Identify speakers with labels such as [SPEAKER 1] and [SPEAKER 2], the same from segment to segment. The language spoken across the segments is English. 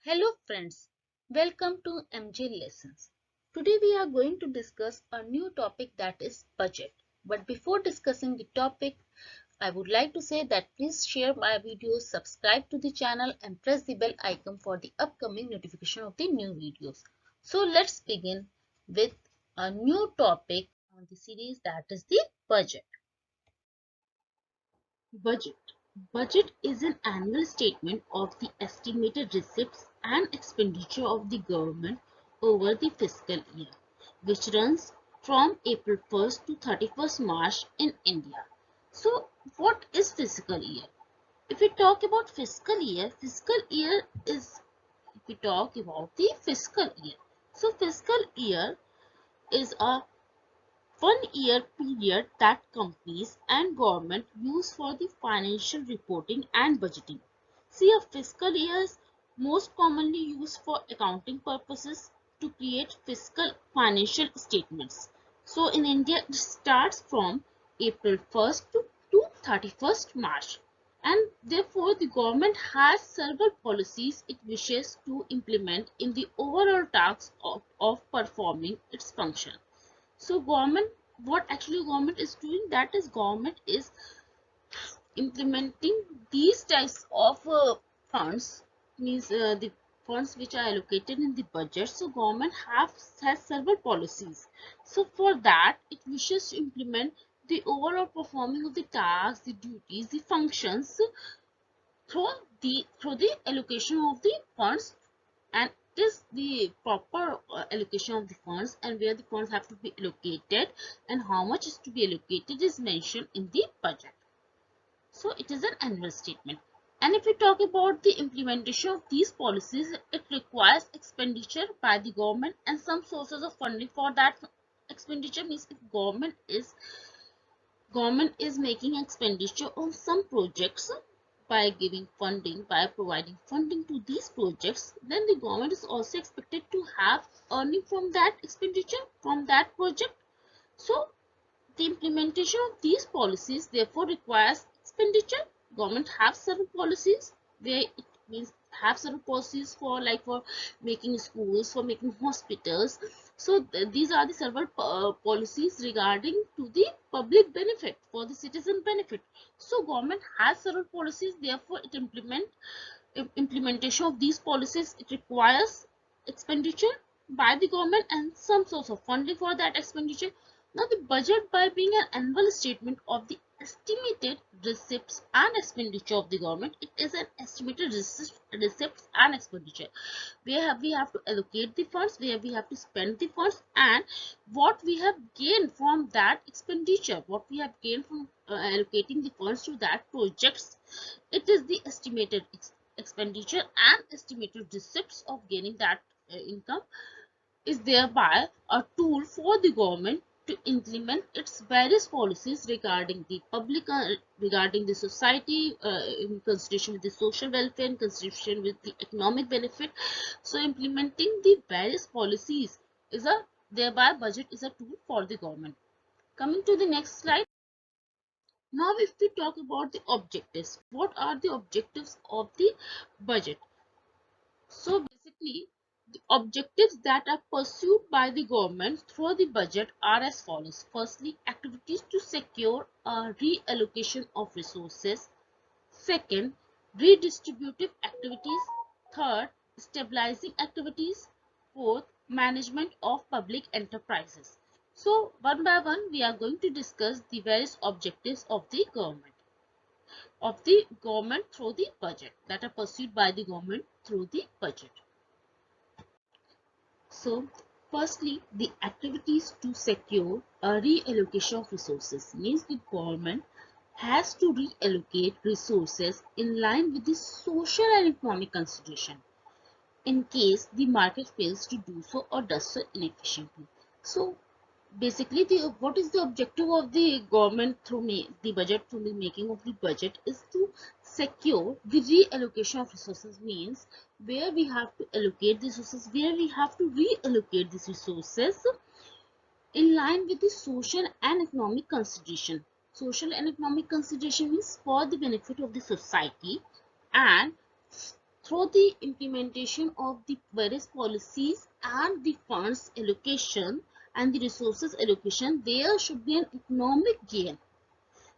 [SPEAKER 1] Hello friends, welcome to MJ Lessons. Today we are going to discuss a new topic, that is budget. But before discussing the topic, I would like to say that please share my videos, subscribe to the channel and press the bell icon for the upcoming notification of the new videos. So let's begin with a new topic on the series, that is the budget. Budget. Budget is an annual statement of the estimated receipts and expenditure of the government over the fiscal year, which runs from April 1st to 31st March in India. So, what is fiscal year? If we talk about fiscal year is, if we talk about the fiscal year. So, fiscal year is a 1 year period that companies and government use for the financial reporting and budgeting. See, a fiscal year is most commonly used for accounting purposes to create fiscal financial statements. So in India, it starts from April 1st to 31st March. And therefore, the government has several policies it wishes to implement in the overall task of performing its function. So what actually government is doing, that is government is implementing these types of funds, means the funds which are allocated in the budget. So government has several policies. So for that, it wishes to implement the overall performing of the tasks, the duties, the functions through the allocation of the funds, and it is the proper allocation of the funds, and where the funds have to be allocated and how much is to be allocated is mentioned in the budget. So it is an annual statement. And if we talk about the implementation of these policies, it requires expenditure by the government and some sources of funding for that expenditure. Means if government is making expenditure on some projects by giving funding, by providing funding to these projects, then the government is also expected to have earning from that expenditure, from that project. So the implementation of these policies therefore requires expenditure. Government have several policies where it means have several policies for, like, for making schools, for making hospitals. So these are the several policies regarding to the public benefit, for the citizen benefit. So government has several policies, therefore it implementation of these policies, it requires expenditure by the government and some source of funding for that expenditure. Now the budget, by being an annual statement of the estimated receipts and expenditure of the government, it is an estimated receipts and expenditure where we have to allocate the funds, where we have to spend the funds, and what we have gained from that expenditure, what we have gained from allocating the funds to that projects. It is the estimated expenditure and estimated receipts of gaining that income, is thereby a tool for the government to implement its various policies regarding the public, regarding the society, in consideration with the social welfare, in consideration with the economic benefit. So implementing the various policies is a, thereby budget is a tool for the government. Coming to the next slide. Now if we talk about the objectives, what are the objectives of the budget? So basically, the objectives that are pursued by the government through the budget are as follows. Firstly, activities to secure a reallocation of resources. Second, redistributive activities. Third, stabilizing activities. Fourth, management of public enterprises. So one by one, we are going to discuss the various objectives of the government through the budget, that are pursued by the government through the budget. So, firstly, the activities to secure a reallocation of resources means the government has to reallocate resources in line with the social and economic consideration in case the market fails to do so or does so inefficiently. So, basically, what is the objective of the government through the budget, through the making of the budget, is to secure the reallocation of resources. Means where we have to allocate the resources, where we have to reallocate these resources in line with the social and economic consideration. Social and economic consideration means for the benefit of the society and through the implementation of the various policies and the funds allocation and the resources allocation, there should be an economic gain.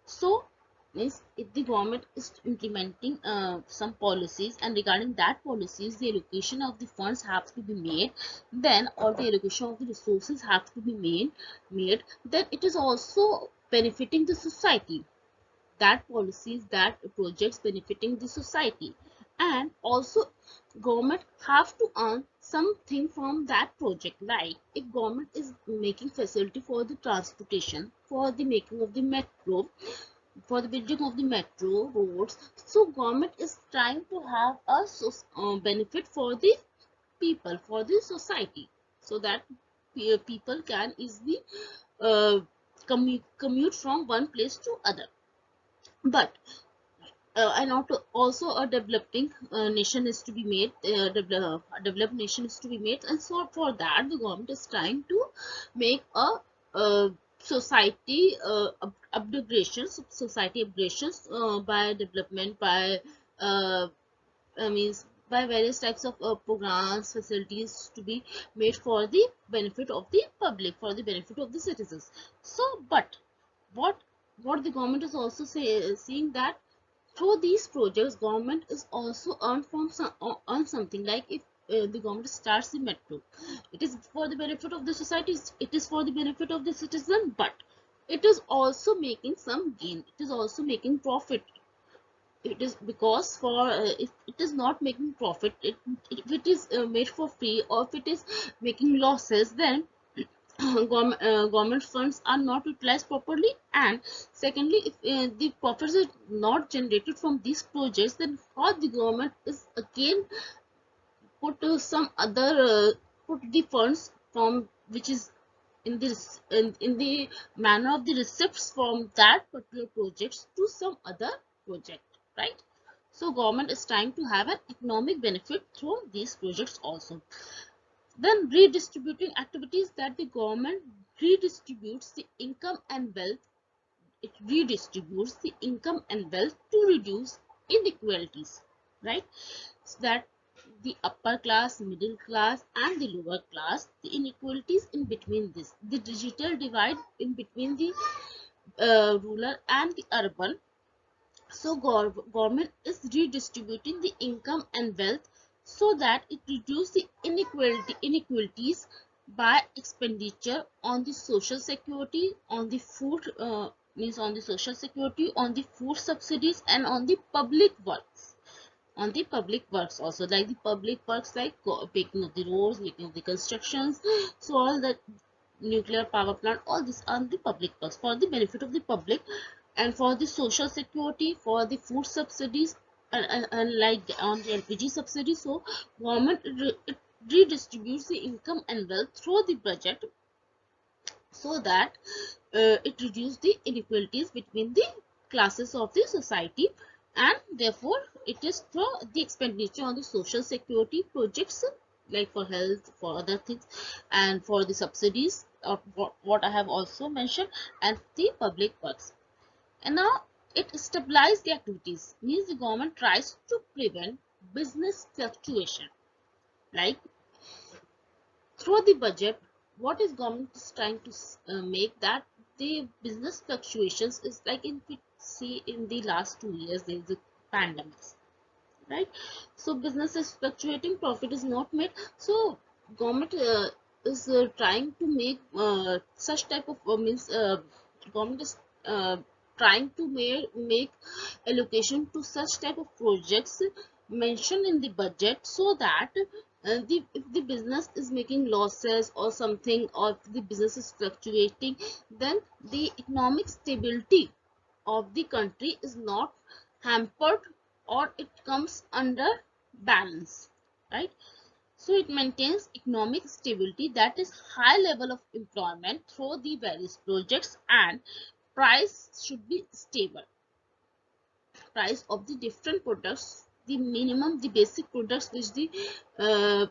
[SPEAKER 1] So means if the government is implementing some policies, and regarding that policies the allocation of the funds have to be made, then or the allocation of the resources have to be made, then it is also benefiting the society, that policies, that projects benefiting the society. And also government have to earn something from that project. Like if government is making facility for the transportation, for the making of the metro, for the building of the metro roads, so government is trying to have a benefit for the people, for the society, so that people can easily uh, commute from one place to other. But and also a developing nation is to be made, a developed nation is to be made, and so for that the government is trying to make a society society upgradations by development, by uh, means by various types of programs, facilities to be made for the benefit of the public, for the benefit of the citizens. So but what the government is also seeing that through these projects government is also earn from earn something. Like if the government starts the metro, it is for the benefit of the society, it is for the benefit of the citizen, but it is also making some gain, it is also making profit. It is because for if it is not making profit, if it is made for free, or if it is making losses, then government funds are not utilized properly. And secondly, if the profits are not generated from these projects, then how the government is again put some other put the funds from which is in this in the manner of the receipts from that particular projects to some other project, right? So government is trying to have an economic benefit through these projects also. Then redistributing activities, that the government redistributes the income and wealth. It redistributes the income and wealth to reduce inequalities, right? So that the upper class, middle class, and the lower class, the inequalities in between this, the digital divide in between the rural and the urban. So government is redistributing the income and wealth so that it reduces the inequalities by expenditure on the social security, on the food means on the social security, on the food subsidies, and on the public works. On the public works also, like the public works like making of the roads, making of the constructions, so all the nuclear power plant, all this on the public works for the benefit of the public. And for the social security, for the food subsidies, and like on the LPG subsidy, so government it redistributes the income and wealth through the budget so that it reduces the inequalities between the classes of the society. And therefore it is through the expenditure on the social security projects, like for health, for other things, and for the subsidies of what I have also mentioned, and the public works. And now it stabilizes the activities, means the government tries to prevent business fluctuation. Like through the budget, what is government is trying to make that the business fluctuations is like in we see in the last 2 years there is a pandemic, right? So business is fluctuating, profit is not made. So government is trying to make such type of means government is trying to make allocation to such type of projects mentioned in the budget, so that if the business is making losses or something, or if the business is fluctuating, then the economic stability of the country is not hampered, or it comes under balance, right? So it maintains economic stability, that is high level of employment through the various projects, and price should be stable. Price of the different products, the minimum, the basic products which the uh,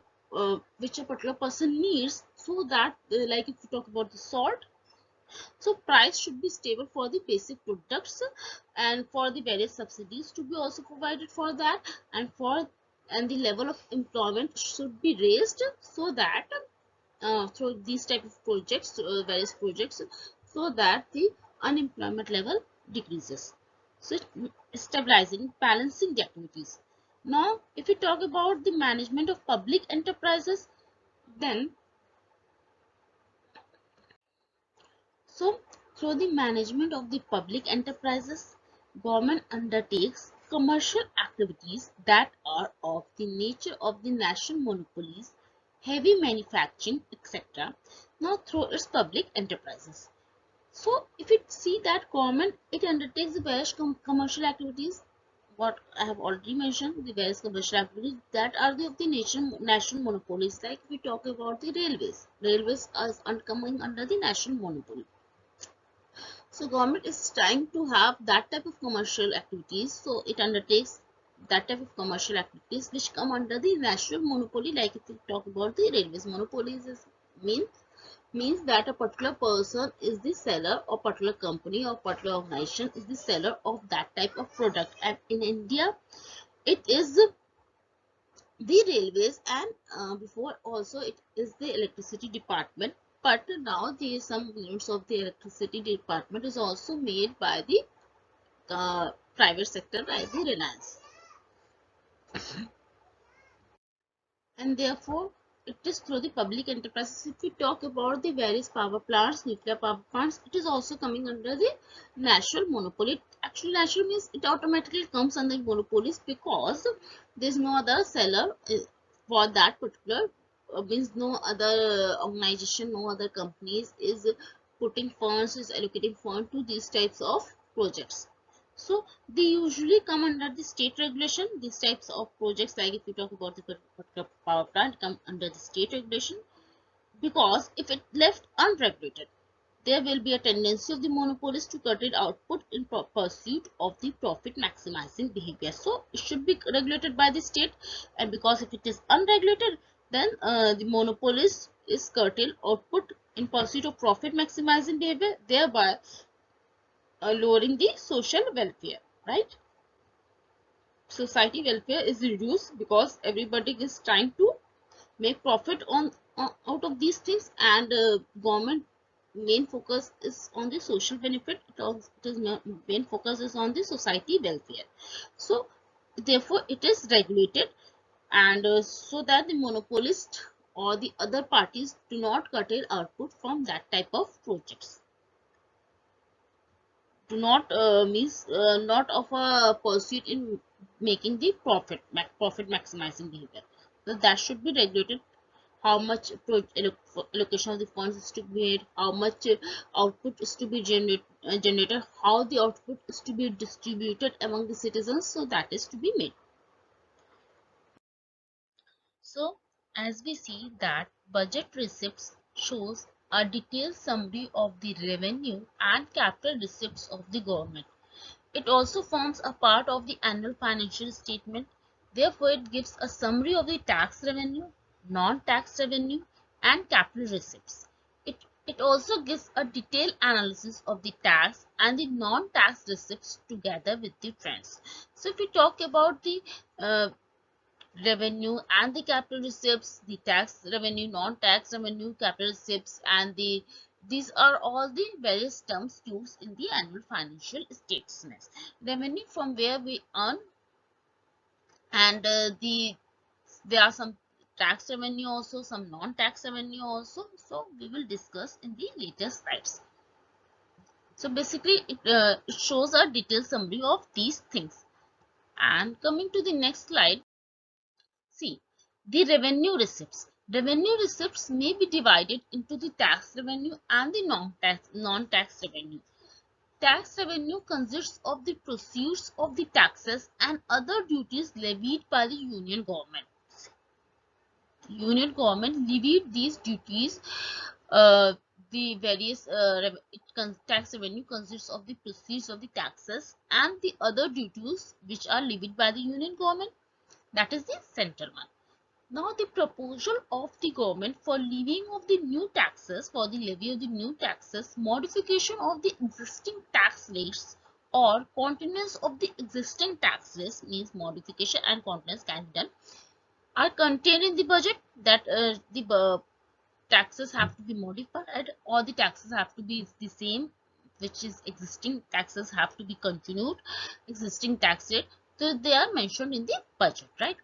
[SPEAKER 1] which a particular person needs, so that like if you talk about the salt, so price should be stable for the basic products, and for the various subsidies to be also provided for that, and for and the level of employment should be raised so that through these type of projects, various projects, so that the unemployment level decreases. So stabilizing, balancing the activities. Now, if we talk about the management of public enterprises, then so through the management of the public enterprises, government undertakes commercial activities that are of the nature of the national monopolies, heavy manufacturing, etc. Now through its public enterprises. So if you see that government, it undertakes the various commercial activities, what I have already mentioned, the various commercial activities that are of the national monopolies. Like we talk about the railways. Railways are coming under the national monopoly. So government is trying to have that type of commercial activities. So it undertakes that type of commercial activities which come under the national monopoly. Like if we talk about the railways monopolies, means that a particular person is the seller, or particular company or particular organization is the seller of that type of product. And in India, it is the railways, and before also it is the electricity department. But now the some units of the electricity department is also made by the private sector, by the Reliance. And therefore it is through the public enterprises. If we talk about the various power plants, nuclear power plants, it is also coming under the national monopoly. Actually, national means it automatically comes under monopolies because there is no other seller for that particular, means no other organization, no other companies is putting funds, is allocating funds to these types of projects. So they usually come under the state regulation. These types of projects, like if we talk about the particular power plant, come under the state regulation, because if it left unregulated, there will be a tendency of the monopolist to curtail output in pursuit of the profit maximizing behavior. So it should be regulated by the state, and because if it is unregulated, then the monopolist is curtail output in pursuit of profit maximizing behavior, thereby lowering the social welfare, right? Society welfare is reduced because everybody is trying to make profit out of these things, and government main focus is on the social benefit. It is main focus is on the society welfare. So therefore it is regulated, and so that the monopolist or the other parties do not curtail output from that type of projects, do not means not of a pursuit in making the profit maximizing behavior. So that should be regulated. How much allocation of the funds is to be made, how much output is to be generated, how the output is to be distributed among the citizens, so that is to be made. So as we see that budget receipts shows a detailed summary of the revenue and capital receipts of the government. It also forms a part of the annual financial statement. Therefore, it gives a summary of the tax revenue, non-tax revenue, and capital receipts. It also gives a detailed analysis of the tax and the non-tax receipts together with the trends. So, if we talk about the revenue and the capital receipts, the tax revenue, non-tax revenue, capital receipts, and these are all the various terms used in the annual financial statements. Revenue from where we earn, and there are some tax revenue also, some non-tax revenue also. So we will discuss in the later slides. So basically it shows a detailed summary of these things. And coming to the next slide, see, the revenue receipts. Revenue receipts may be divided into the tax revenue and the non-tax revenue. Tax revenue consists of the proceeds of the taxes and other duties levied by the union government. Union government levied these duties. Uh, the various tax revenue consists of the proceeds of the taxes and the other duties which are levied by the union government. That is the central one. Now, the proposal of the government for levying of the new taxes, for the levy of the new taxes, modification of the existing tax rates, or continuance of the existing tax rates, means modification and continuance can be done, are contained in the budget, that the taxes have to be modified or the taxes have to be the same, which is existing taxes have to be continued, existing tax rate, so they are mentioned in the budget, right?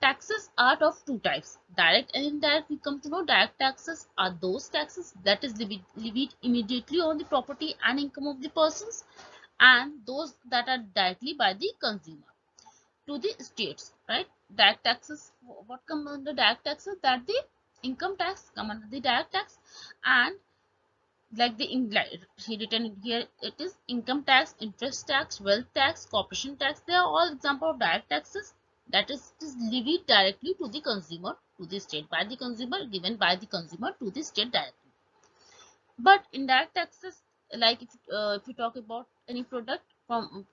[SPEAKER 1] Taxes are of two types, direct and indirect. We come to know direct taxes are those taxes that is levied immediately on the property and income of the persons, and those that are directly by the consumer to the states, right? Direct taxes, what come under direct taxes? That the income tax come under the direct tax, and like the he written here, it is income tax, interest tax, wealth tax, corporation tax. They are all example of direct taxes, that is levied directly to the consumer, to the state by the consumer, given by the consumer to the state directly. But indirect taxes, like if you talk about any product from,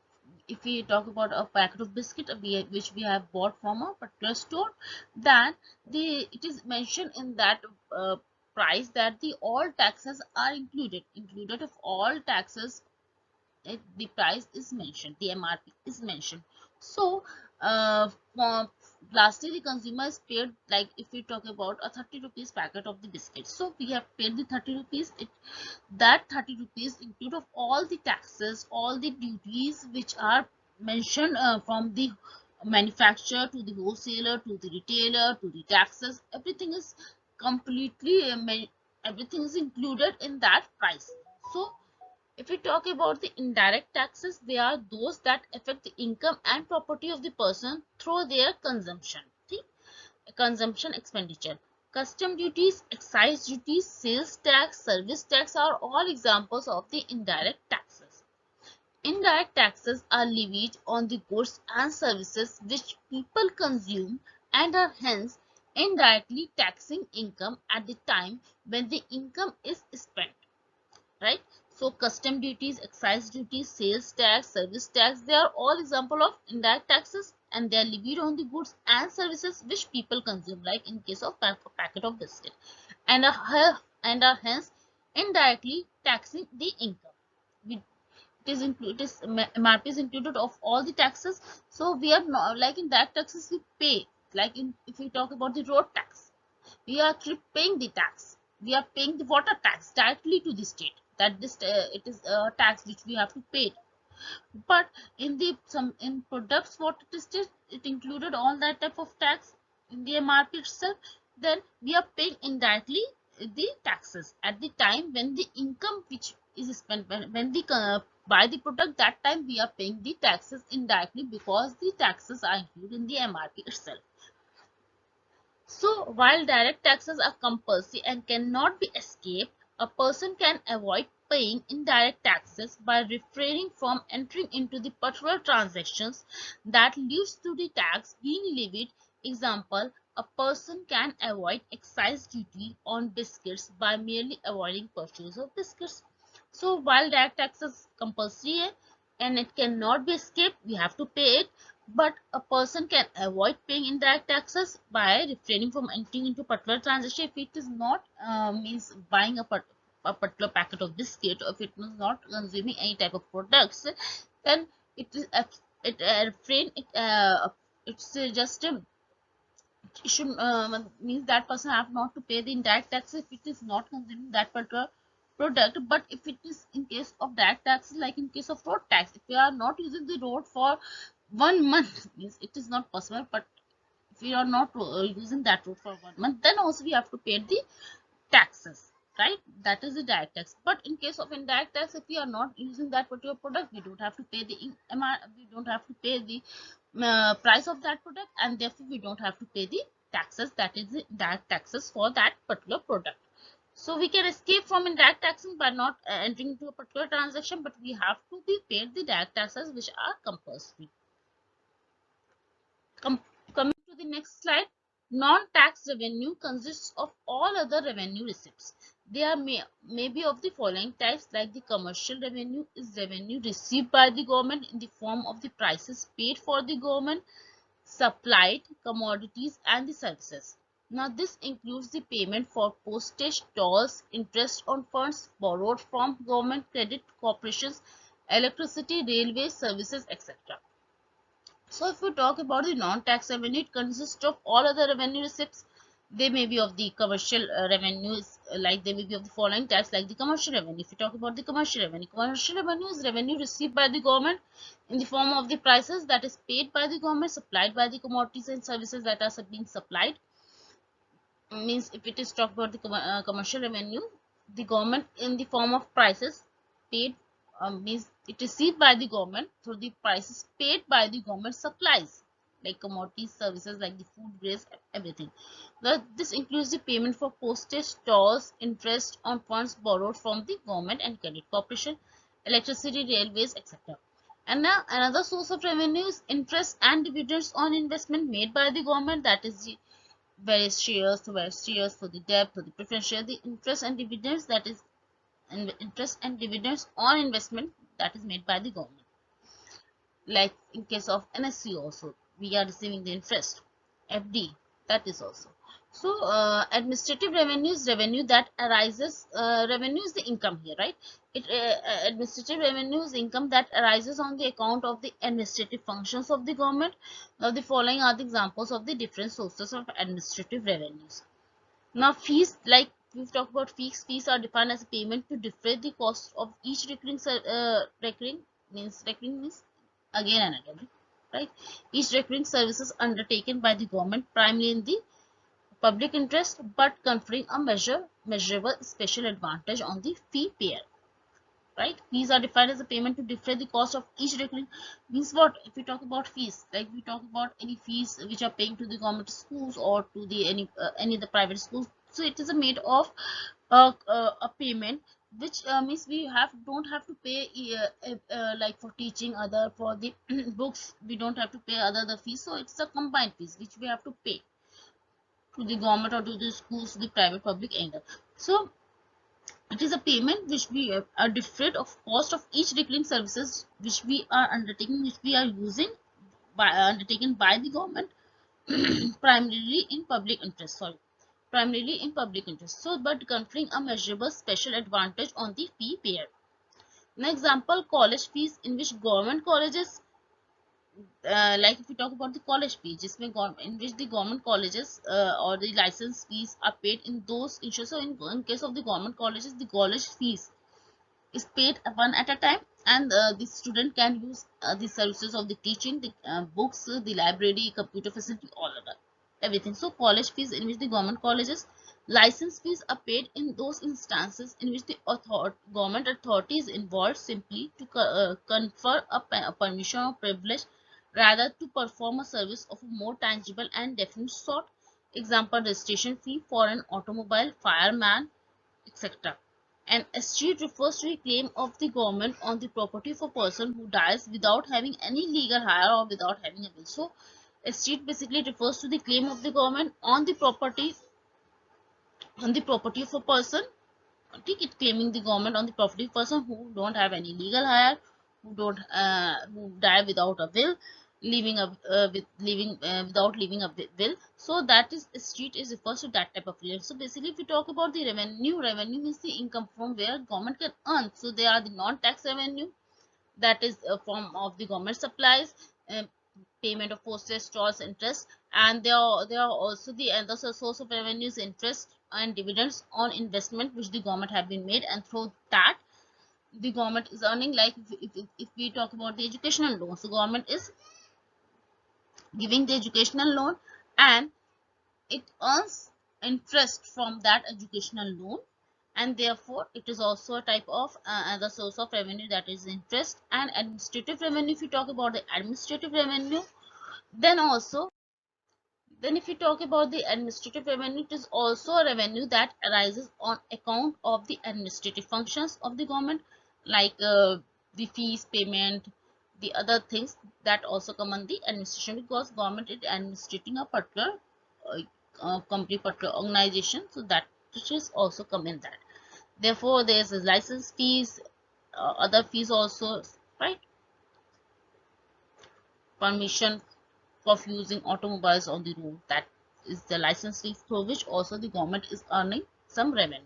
[SPEAKER 1] if we talk about a packet of biscuit which we have bought from a particular store, then it is mentioned in that price that the all taxes are included of all taxes, the price is mentioned, the MRP is mentioned. So for, lastly the consumer is paid, like if we talk about a 30 rupees packet of the biscuits, so we have paid the 30 rupees. That 30 rupees include of all the taxes, all the duties which are mentioned from the manufacturer to the wholesaler to the retailer to the taxes, everything is completely everything is included in that price. So if we talk about the indirect taxes, they are those that affect the income and property of the person through their consumption. See? Consumption expenditure. Custom duties, excise duties, sales tax, service tax are all examples of the indirect taxes. Indirect taxes are levied on the goods and services which people consume and are hence indirectly taxing income at the time when the income is spent, right? So custom duties, excise duties, sales tax, service tax, they are all example of indirect taxes, and they are levied on the goods and services which people consume, like in case of packet of biscuit, and are hence indirectly taxing the income. It is included, MRP is included of all the taxes. So we are not like in that taxes we pay, like in if we talk about the road tax, we are actually paying the tax, we are paying the water tax directly to the state, that this it is a tax which we have to pay. But in the some in products what it is just, it included all that type of tax in the MRP itself, then we are paying indirectly the taxes at the time when the income which is spent, when the buy the product, that time we are paying the taxes indirectly because the taxes are included in the MRP itself. So, while direct taxes are compulsory and cannot be escaped, a person can avoid paying indirect taxes by refraining from entering into the particular transactions that leads to the tax being levied. Example, a person can avoid excise duty on biscuits by merely avoiding purchase of biscuits. So, while direct tax is compulsory and it cannot be escaped, we have to pay it, but a person can avoid paying indirect taxes by refraining from entering into particular transaction if it is not means buying a particular packet of biscuit, or if it is not consuming any type of products, then it is refrain it it's just it should means that person have not to pay the indirect tax if it is not consuming that particular product. But if it is in case of direct taxes, like in case of road tax, if you are not using the road for 1 month, means it is not possible. But if we are not using that road for 1 month, then also we have to pay the taxes, right? That is the direct tax. But in case of indirect tax, if we are not using that particular product, we don't have to pay the we don't have to pay the price of that product, and therefore we don't have to pay the taxes, that is the direct taxes for that particular product. So we can escape from indirect taxing by not entering into a particular transaction, but we have to be paid the direct taxes which are compulsory. Coming to the next slide, non-tax revenue consists of all other revenue receipts. They are may be of the following types, like the commercial revenue is revenue received by the government in the form of the prices paid for the government supplied commodities and the services. Now this includes the payment for postage, tolls, interest on funds borrowed from government, credit corporations, electricity, railways, services, etc. So if we talk about the non-tax revenue, it consists of all other revenue receipts. They may be of the commercial revenues, like they may be of the following tax, like the commercial revenue. If you talk about the commercial revenue is revenue received by the government in the form of the prices that is paid by the government, supplied by the commodities and services that are being supplied. Means if it is talked about the commercial revenue, the government in the form of prices paid, means it received by the government through the prices paid by the government supplies, like commodities, services like the food grains, everything. This includes the payment for postage, tolls, interest on funds borrowed from the government and credit corporation, electricity, railways, etc. And now another source of revenue is interest and dividends on investment made by the government, that is the various shares to various shares, for the debt, for the preference share, the interest and dividends, that is interest and dividends on investment that is made by the government. Like in case of NSC also, we are receiving the interest, FD, that is also. So administrative revenue is revenue that arises, revenue is the income here, right? Administrative revenue is income that arises on the account of the administrative functions of the government. Now the following are the examples of the different sources of administrative revenues. Now fees, like we've talked about fees. Fees are defined as a payment to defray the cost of each recurring means again and again, right? Each recurring services undertaken by the government primarily in the public interest, but conferring a measurable special advantage on the fee payer. Right? Fees are defined as a payment to defray the cost of each recurring. Means what? If we talk about fees, like we talk about any fees which are paying to the government schools or to the any of the private schools. So it is a made of a payment which means we don't have to pay like for teaching other, for the books we don't have to pay other fees. So it's a combined fees which we have to pay to the government or to the schools, the private public either. So it is a payment which we are defrayed of cost of each recurring services which we are undertaking, which we are using by undertaken by the government primarily in public interest. Sorry, primarily in public interest. So, but conferring a measurable special advantage on the fee payer. An example, college fees, in which government colleges, like if we talk about the college fees, in which the government colleges or the license fees are paid in those issues. So, in case of the government colleges, the college fees is paid one at a time, and the student can use the services of the teaching, the books, the library, computer facility, all of that, everything. So college fees in which the government colleges, license fees are paid in those instances in which the government authority is involved simply to confer a permission or privilege rather to perform a service of a more tangible and definite sort. Example, registration fee for an automobile, fireman, etc. An estate refers to a claim of the government on the property of a person who dies without having any legal hire or without having a will. So, estate basically refers to the claim of the government on the property of a person. Take it, claiming the government on the property of a person who don't have any legal hire, who die without a will, without leaving a will. So that is street is refers to that type of real. So basically, if we talk about the revenue means the income from where government can earn. So they are the non-tax revenue, that is a form of the government supplies, payment of postage, tolls, interest, and they are also the other source of revenues, interest and dividends on investment which the government have been made, and through that the government is earning. Like if we talk about the educational loans, the government is giving the educational loan and it earns interest from that educational loan, and therefore it is also a type of another source of revenue, that is interest. And administrative revenue, if you talk about the administrative revenue, then also then if you talk about the administrative revenue, it is also a revenue that arises on account of the administrative functions of the government, like the fees payment, the other things that also come on the administration, because government is administrating a particular company, particular organization, so that which is also come in that. Therefore there is a license fees, other fees also, right? Permission of using automobiles on the road, that is the license fee, through which also the government is earning some revenue.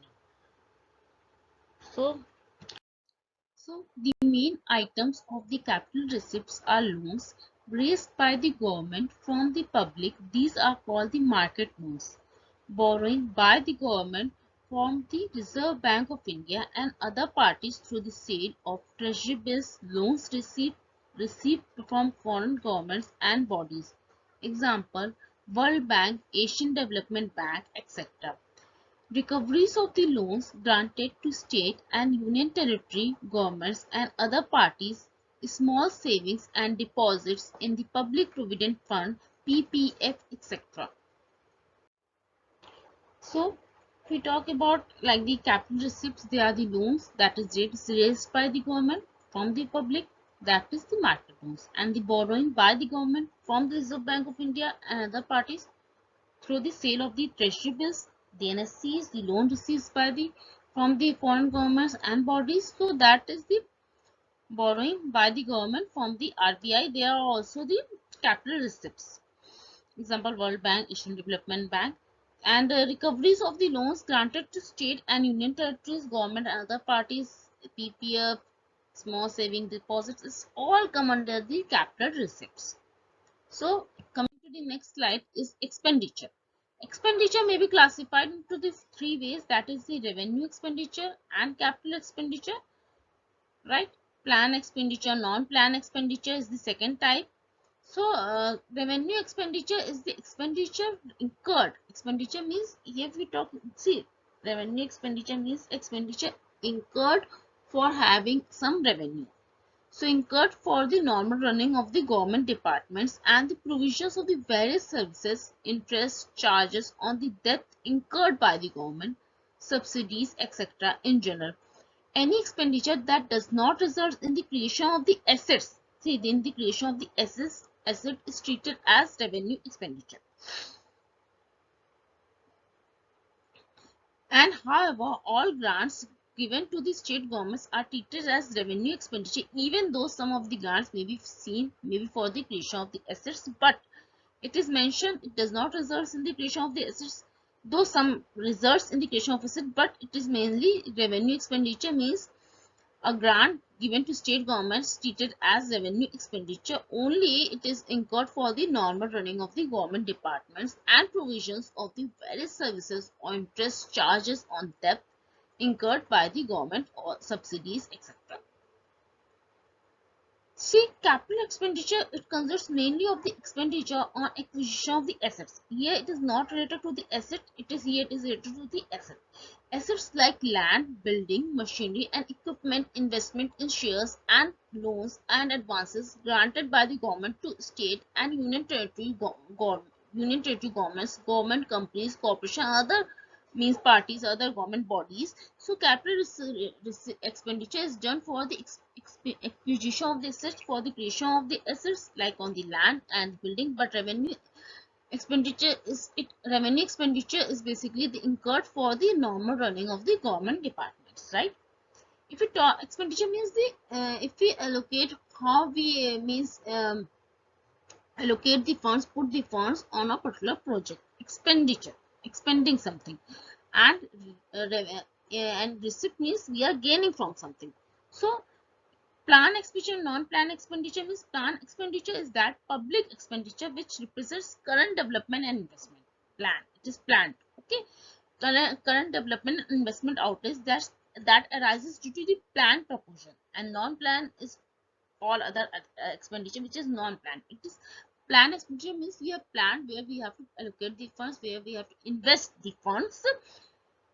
[SPEAKER 1] So So the main items of the capital receipts are loans raised by the government from the public. These are called the market loans. Borrowing by the government from the Reserve Bank of India and other parties through the sale of treasury bills, loans received from foreign governments and bodies. Example: World Bank, Asian Development Bank, etc. Recoveries of the loans granted to state and union territory governments and other parties, small savings and deposits in the Public Provident Fund, PPF, etc. So, if we talk about like the capital receipts, they are the loans that is raised by the government from the public, that is the market loans, and the borrowing by the government from the Reserve Bank of India and other parties through the sale of the treasury bills, the NSCs, the loan received by the from the foreign governments and bodies. So that is the borrowing by the government from the RBI. They are also the capital receipts. Example: World Bank, Asian Development Bank, and recoveries of the loans granted to state and union territories, government and other parties, PPF, small saving deposits, is all come under the capital receipts. So coming to the next slide is expenditure. Expenditure may be classified into the three ways, that is the revenue expenditure and capital expenditure, right? Plan expenditure, non-plan expenditure is the second type. So revenue expenditure is the expenditure incurred. Expenditure means, if we talk, see, revenue expenditure means expenditure incurred for having some revenue. So incurred for the normal running of the government departments and the provisions of the various services, interest, charges on the debt incurred by the government, subsidies, etc. in general. Any expenditure that does not result in the creation of the assets, see, in the creation of the assets, asset is treated as revenue expenditure. And however, all grants given to the state governments are treated as revenue expenditure, even though some of the grants may be seen maybe for the creation of the assets, but it is mentioned it does not result in the creation of the assets, though some results in the creation of assets, but it is mainly revenue expenditure. Means a grant given to state governments treated as revenue expenditure only it is incurred for the normal running of the government departments and provisions of the various services or interest charges on debt incurred by the government or subsidies, etc. See, capital expenditure, it consists mainly of the expenditure on acquisition of the assets. Here it is not related to the asset, it is related to the asset. Assets like land, building, machinery and equipment, investment in shares and loans and advances granted by the government to state and union territory governments, government companies, corporation, other means parties, other government bodies. So capital expenditure is done for the acquisition of the assets, for the creation of the assets like on the land and building, but revenue expenditure is basically the incurred for the normal running of the government departments, right? If we talk expenditure means the if we allocate, how we means allocate the funds, put the funds on a particular project. Expenditure, expending something, and and receipt means we are gaining from something. So plan expenditure, non-plan expenditure means plan expenditure is that public expenditure which represents current development and investment. Plan, it is planned. Okay, current development and investment outlays that arises due to the planned proportion, and non-plan is all other expenditure which is non-planned. It is plan expenditure means we have planned where we have to allocate the funds, where we have to invest the funds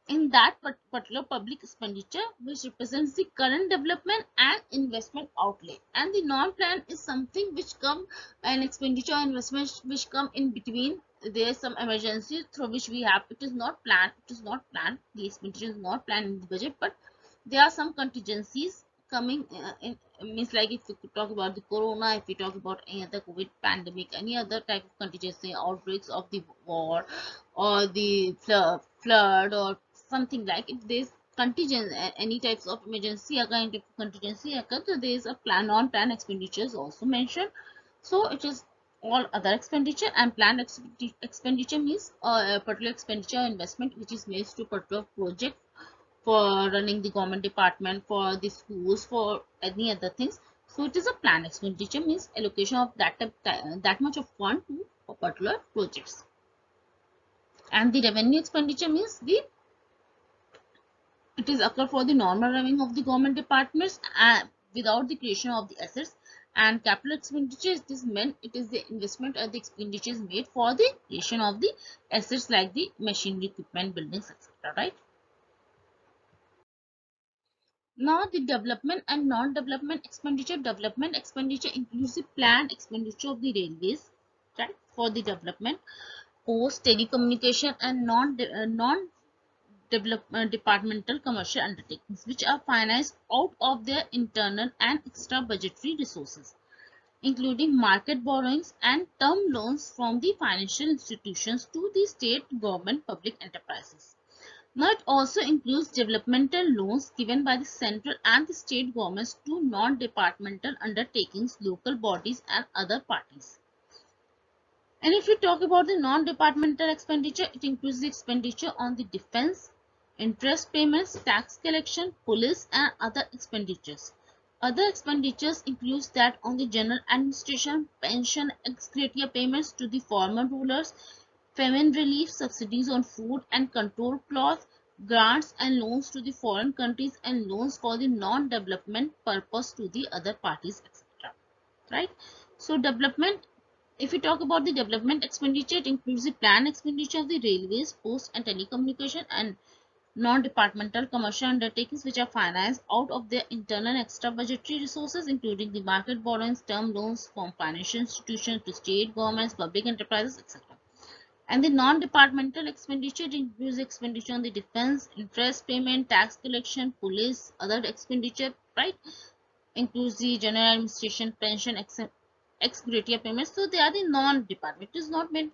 [SPEAKER 1] in that particular public expenditure which represents the current development and investment outlay. And the non-plan is something which come, an expenditure or investment which come in between. There is some emergency through which we have, it is not planned, the expenditure is not planned in the budget, but there are some contingencies coming in, means like if we could talk about the corona, if we talk about any other COVID pandemic, any other type of contingency, outbreaks of the war or the flood or something, like if there's contingent any types of emergency kind of contingency occur, so there is a plan, non-plan expenditures also mentioned. So it is all other expenditure, and planned expenditure means a particular expenditure or investment which is made to particular project for running the government department, for the schools, for any other things. So it is a planned expenditure, means allocation of that much of fund to a particular projects. And the revenue expenditure means it is occur for the normal revenue of the government departments without the creation of the assets. And capital expenditure is meant, it is the investment or the expenditures made for the creation of the assets like the machinery, equipment, buildings, etc. Right? Now the development and non-development expenditure. Development expenditure includes the planned expenditure of the railways, right, for the development, post, telecommunication, and departmental commercial undertakings, which are financed out of their internal and extra budgetary resources, including market borrowings and term loans from the financial institutions to the state government public enterprises. Now, it also includes developmental loans given by the central and the state governments to non-departmental undertakings, local bodies, and other parties. And if you talk about the non-departmental expenditure, it includes the expenditure on the defense, interest payments, tax collection, police, and other expenditures. Other expenditures includes that on the general administration, pension, ex gratia payments to the former rulers, famine relief, subsidies on food and control cloth, grants and loans to the foreign countries, and loans for the non-development purpose to the other parties, etc. Right? So development, if we talk about the development expenditure, it includes the planned expenditure of the railways, post and telecommunication, and non-departmental commercial undertakings which are financed out of their internal extra budgetary resources, including the market borrowings, term loans from financial institutions to state governments, public enterprises, etc. And the non-departmental expenditure includes expenditure on the defense, interest payment, tax collection, police, other expenditure, right? Includes the general administration, pension, ex gratia payments. So they are the non-department. It is not meant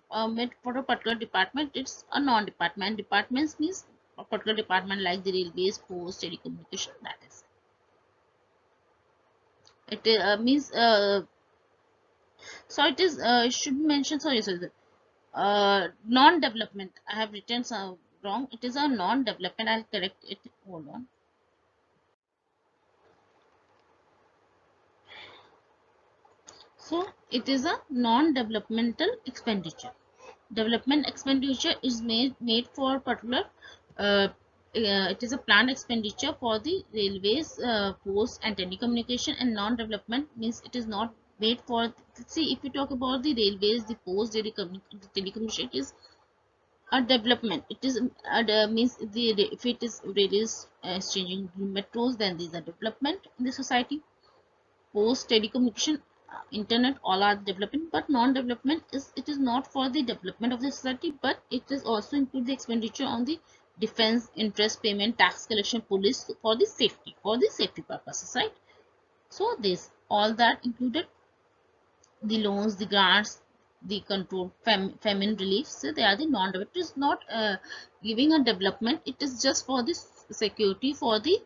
[SPEAKER 1] for a particular department. It's a non-department. Departments means a particular department like the railways, post, telecommunication. That is. It means so it is should be mentioned. Sorry. Non-development. I have written wrong. It is a non-development. I'll correct it. Hold on. So it is a non-developmental expenditure. Development expenditure is made for particular. It is a planned expenditure for the railways, post and telecommunication, and non-development means it is not made for. See, if you talk about the railways, the post, telecommunication, it is a development. It is means the if it is railways exchanging metros, then these are development in the society. Post, telecommunication, internet, all are development, but non-development is, it is not for the development of the society, but it is also include the expenditure on the defense, interest payment, tax collection, police, for the safety purposes, right? So this all that included the loans, the grants, the control, famine relief. So they are the non-development. It is not giving a development. It is just for the security, for the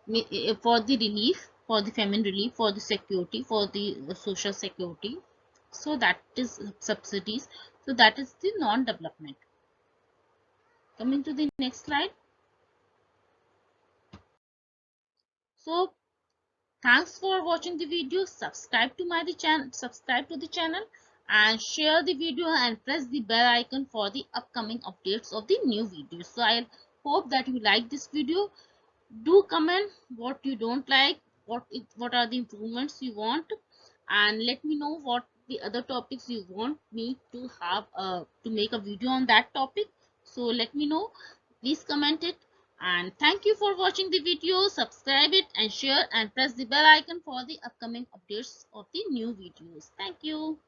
[SPEAKER 1] relief, for the famine relief, for the security, for the social security. So that is subsidies. So that is the non-development. Coming to the next slide. So thanks for watching the video. Subscribe to the channel and share the video and press the bell icon for the upcoming updates of the new videos. So I hope that you like this video. Do comment what you don't like, what are the improvements you want, and let me know what the other topics you want me to have to make a video on that topic. So let me know, please comment it. And thank you for watching the video. Subscribe it and share and press the bell icon for the upcoming updates of the new videos. Thank you.